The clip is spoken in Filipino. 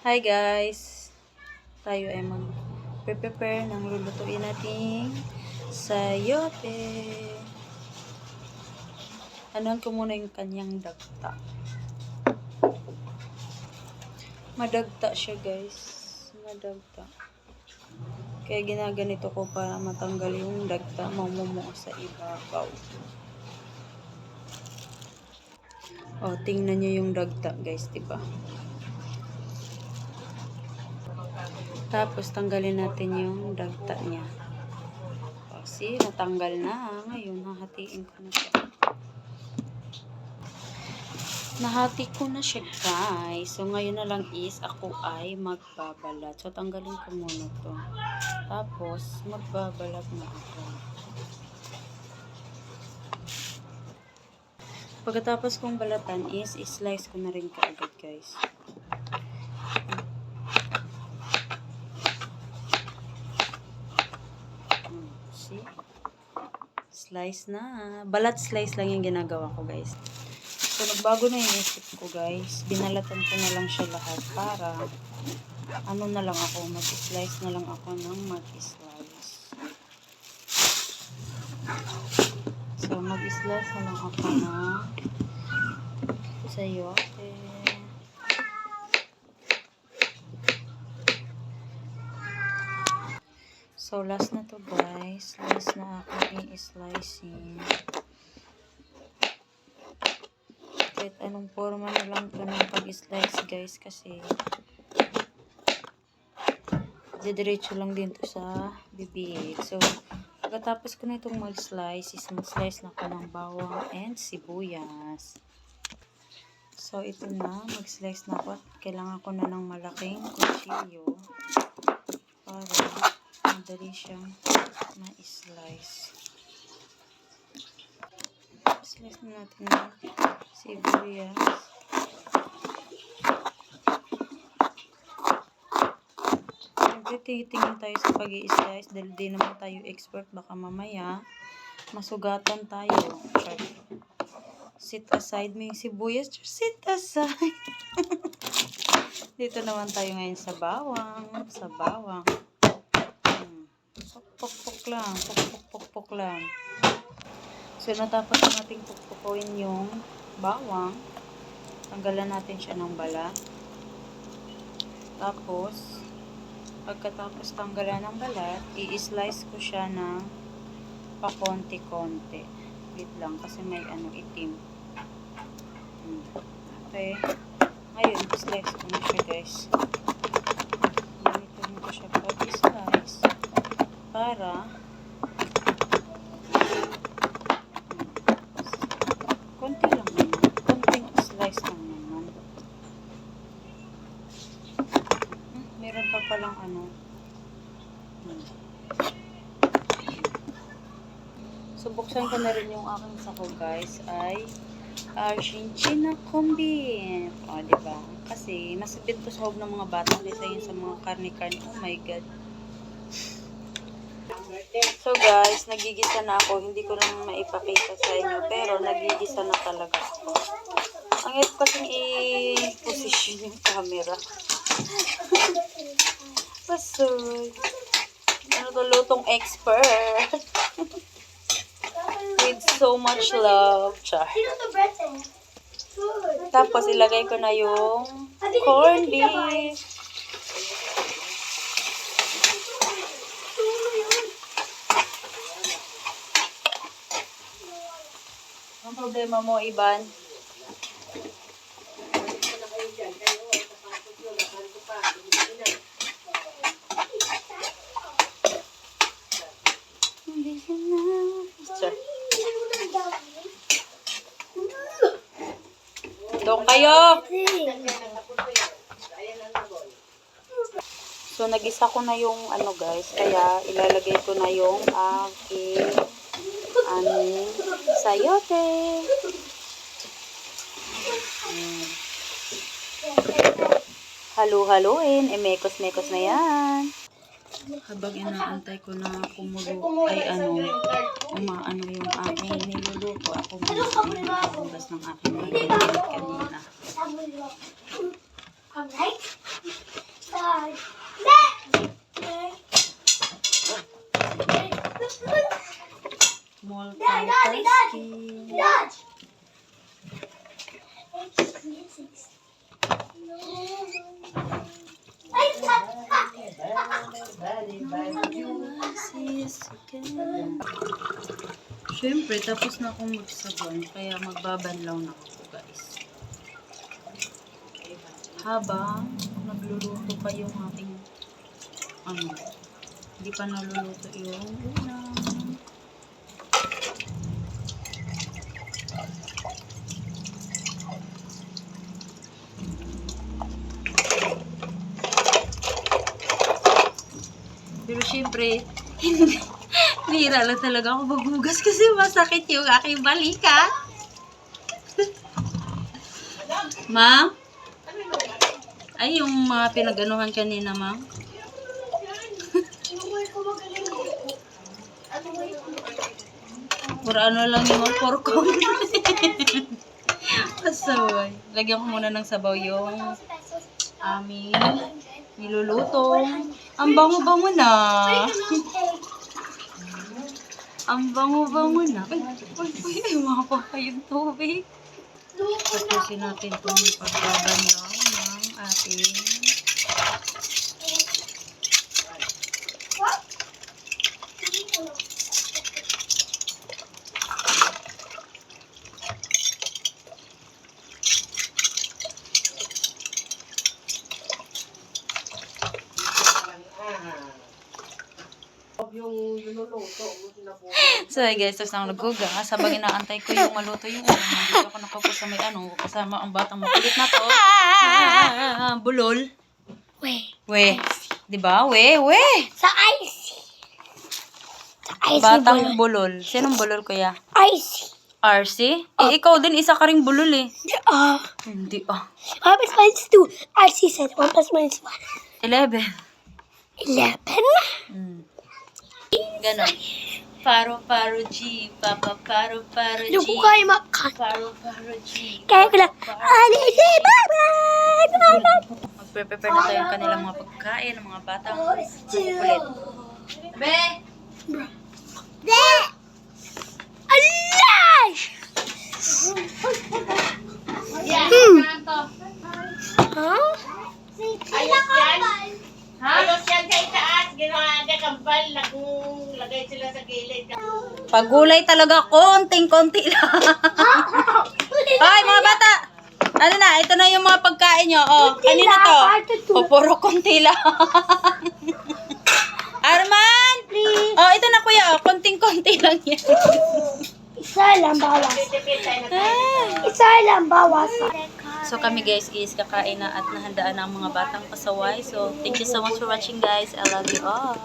Hi guys! Tayo ay mag-prepare ng lulutuin nating sayote. Anuhan ko muna yung kanyang dagta. Madagta siya guys. Madagta. Kaya ginaganito ko para matanggal yung dagta mamumuo sa ibabaw. O, tingnan nyo yung dagta guys, diba? Tapos, tanggalin natin yung dagta niya. O, see, natanggal na. Ngayon, hahatiin ko na siya. Nahati ko na siya, guys. So, ngayon na lang is, ako ay magbabalat. So, tanggalin ko muna to. Tapos, magbabalat na ako. Pagkatapos kong balatan is, slice ko na rin kaagad, guys. See? Slice na. Balat slice lang yung ginagawa ko, guys. So, nagbago na yung isip ko, guys. Binalatan ko na lang siya lahat para ano na lang ako, mag-slice na lang ako ng mag-slice. So, mag-slice na lang ako ng sayote. So, last na to, guys. Last na ako i-slicing. Kahit anong forma na lang ito ng pag-slice, guys, kasi didiretso lang din to sa bibig. So, pagkatapos ko na itong mag-slice, is mag-slice na ako ng bawang and sibuyas. So, ito na. Mag-slice na ako. Kailangan ko na ng malaking kutsilyo para madali siyang ma-slice. Slice na natin ng sibuyas. Titingin tayo sa pag-i-slice dahil di naman tayo expert, baka mamaya masugatan tayo. Sit aside mo yung sibuyas. Sit aside. Dito naman tayo ngayon sa bawang. Sa bawang. Pok-pok-pok lang. Pok-pok-pok lang. So, natapos na natin pukpukuin yung bawang. Tanggalan natin siya ng balat. Tapos, pagkatapos tanggalan ng balat, i-slice ko siya ng pakonti-konti. Wait lang, kasi may itim. Okay. Ngayon, i-slice ko na siya, guys. Ganito ko siya pag-slice. Para konti lang naman. Konting slice lang naman. Meron pa palang So, buksan ko na rin yung aking sako, guys, ay Argentina combi. O, diba? Kasi, masipid to sa hog ng mga bata. Lisa yun sa mga karne-karne. Oh my God. So, guys, nagigisa na ako. Hindi ko lang maipakita sa inyo. Pero, nagigisa na talaga ako. Ang hirap kasing i-position yung camera. Pasoy. Ano to, lutong expert. With so much love. Char. Tapos, ilagay ko na yung corned beef. Ang problema mo, Iban? Doon kayo! So, nagisa ko na yung guys. Kaya, ilalagay ko na yung aking sayote. Halu-haluin. Mekos-mekos na yan. Habang inaantay ko na kumulo, ay umaano yung aking niluluto. Ako muna pinagkahugas ng aking mga kanina. Siyempre, tapos na akong magsaban, kaya magbabanlaw na ako, guys. Habang nagluluto pa yung ating, hindi pa naluluto yung ulam. Pero syempre, bihira lang talaga ako maghugas kasi masakit yung aking balikat. Ma'am? Ay, yung mga pinag-anuhan kanina, ma'am. Por ano lang yung mga porkong. Pasaway. Lagyan ko muna ng sabaw yung aming niluluto. Ang bango-bango na. Ang bango-bango na. Ay, mga pa yung tubig. Tapusin natin itong pagbabanlaw ng ating So guys, tapos na ako naghugas. Habang inaantay ko yung maluto yung ulam, hindi ako nakapos sa may kasama ang batang makulit na to. Bulol. We. Diba? We. Sa icy. Sa icy Batang bulol. Sinong bulol, kuya? Icy. RC? Ikaw din, isa ka ring bulol eh. Hindi 1 plus 1 is 2. RC said 1 plus 1 is 1. 11. 11? Ganon. Paro G. Papa Paro G. Hindi ko kaya makan. Paro G. Kaya ko lang. Alice, bye-bye! Magpe-prepare na tayo ng kanilang mga pagkain, ng mga batang kulit. Be! Be! Alay! Huh? Ayos yan. Ayos yan sa itaas. Ginawa na kambal. Lagay sila sa gilid. Pagulay talaga, konting-konti lang. Ay, mga bata! Ano na, ito na yung mga pagkain nyo. Oh, kanina to. O, puro konti lang. Arman! Please. Oh, ito na kuya. Oh, konting-konti lang yan. Isa lang bawas. Isa lang bawas. So kami guys is kakain na at nahandaan na ang mga batang pasaway. So thank you so much for watching guys. I love you all.